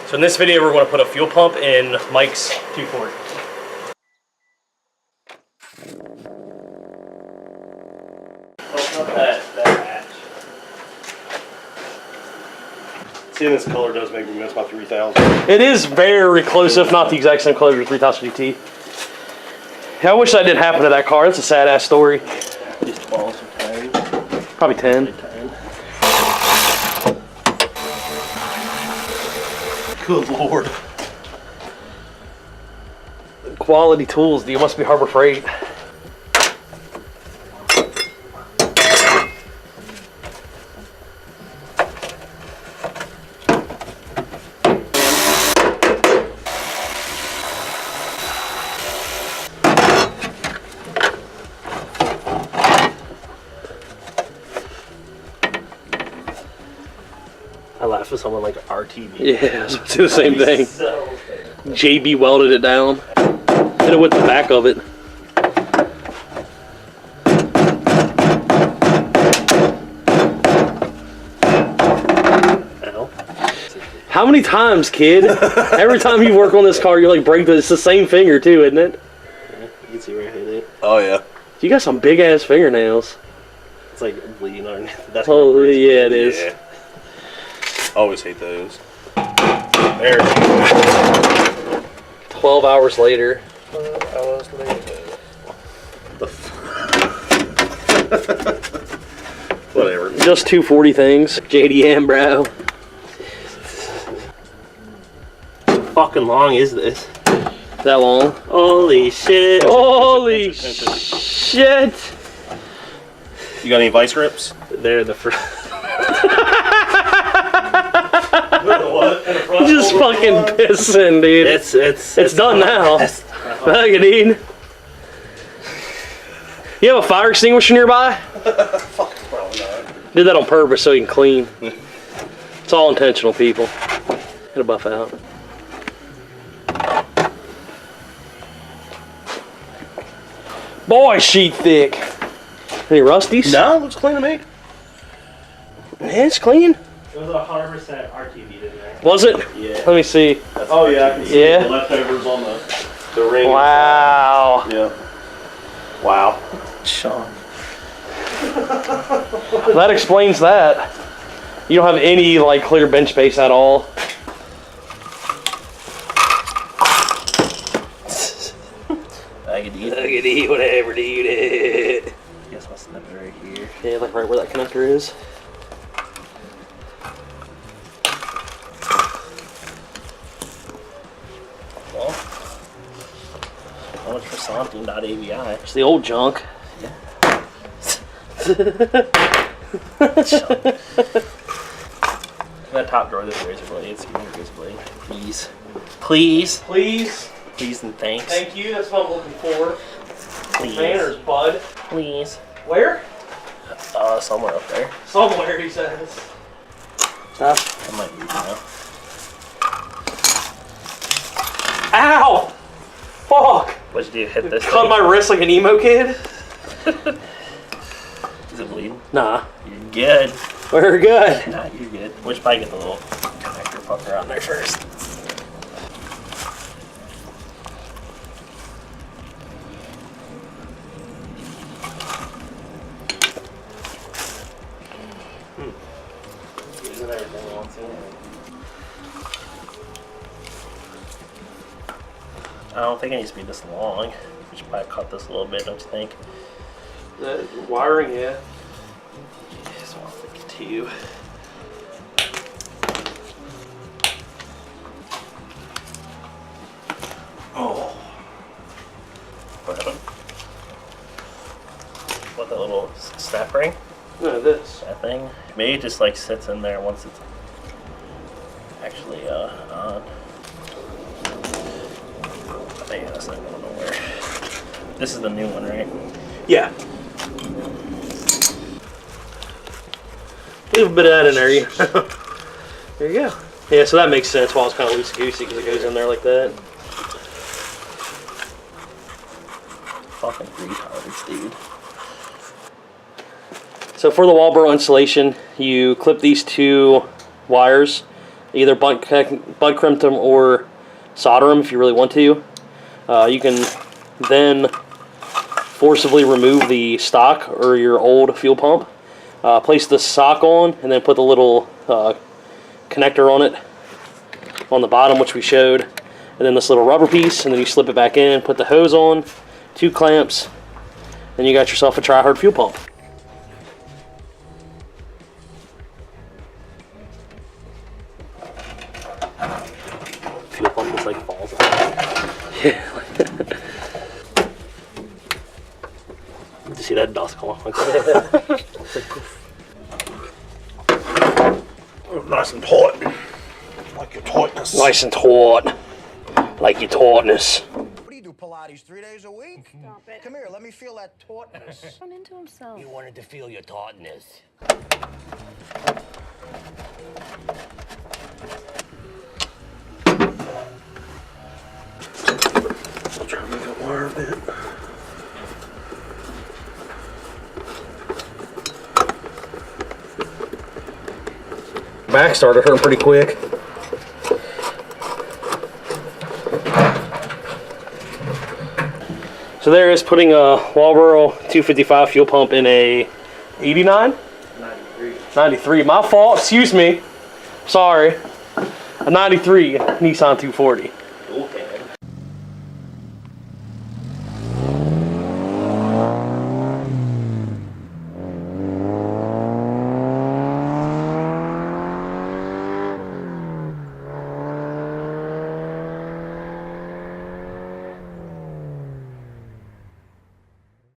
So in this video, we're going to put a fuel pump in Mike's 240. Open up that hatch. Seeing this color does make me miss my 3000. It is very close, if not the exact same color as 3000 GT. Yeah, I wish that didn't happen to that car. That's a sad ass story. These 12s or 10. Probably 10. Good lord. Quality tools. You must be Harbor Freight. I laughed at someone like RTV. Yeah, I was do the same thing. So JB welded it down. Hit it with the back of it. Ow. How many times, kid? Every time you work on this car, you like break the. It's the same finger too, isn't it? Yeah, you can see where I hit it. Oh yeah. You got some big ass fingernails. It's like bleeding on. That's oh yeah, it is. Yeah. Always hate those. There it is. 12 hours later. 12 hours later. Whatever. Just 240 things. JDM, bro. How fucking long is this? That long? Holy shit. Holy shit. You got any vice grips? They're the first. Just fucking pissing, dude. It's done now. Fuck it, dude. You have a fire extinguisher nearby? Fuck, probably not. Did that on purpose so you can clean. It's all intentional, people. Hit a buff out. Boy, sheet thick. Any rusties? No, it looks clean to me. Man, it's clean. It was 100% RTV in there. Was it? Yeah. Let me see. Oh yeah, I can see Yeah. the leftovers on the ring. Wow. Yeah. Wow. Sean. That explains that. You don't have any like clear bench space at all. Nuggety, whatever, dude. I guess I'll snap it right here. Yeah, like right where that connector is. Well, how much for something.avi? It's the old junk. Yeah. That top drawer, this razor blade. It's your razor blade. Please. Please. Please. Please and thanks. Thank you. That's what I'm looking for. Please. Manners, bud. Please. Where? Somewhere up there. Somewhere, he says. Huh? I might be now. Ow! Fuck! What'd you do? Hit this? Cut my wrist like an emo kid? Is it bleeding? Nah. You're good. We're good. Nah, you're good. We should probably get the little connector fucker on there first. Using everything once in. I don't think it needs to be this long. We should probably cut this a little bit, don't you think? The wiring, yeah. Just want to think too. Oh. What, that little snap ring? No, this. That thing? Maybe it just like sits in there once it's actually on. Maybe that's not going nowhere. This is the new one, right? Yeah. Leave a bit of that in there. There you go. Yeah, so that makes sense why it's kind of loosey-goosey because it goes in there like that. Fucking retards, dude. So for the Walbro installation, you clip these two wires Either butt crimp them or solder them if you really want to. You can then forcibly remove the stock or your old fuel pump. Place the sock on and then put the little connector on it on the bottom, which we showed, and then this little rubber piece, and then you slip it back in, put the hose on, 2 clamps, and you got yourself a try-hard fuel pump. Fuel pump just like falls out. Yeah. Did you see that dust come off? It's like poof. Nice and taut. Like your tautness. Nice and taut. Like your tautness. What do you do, Pilates 3 days a week? Stop it. Come here, let me feel that tautness. Run into himself. You wanted to feel your tautness. I'll try to make it wire a bit. Back started hurting pretty quick. So there is putting a Walbro 255 fuel pump in a 89? 93. 93. My fault. Excuse me. Sorry. A 93 Nissan 240.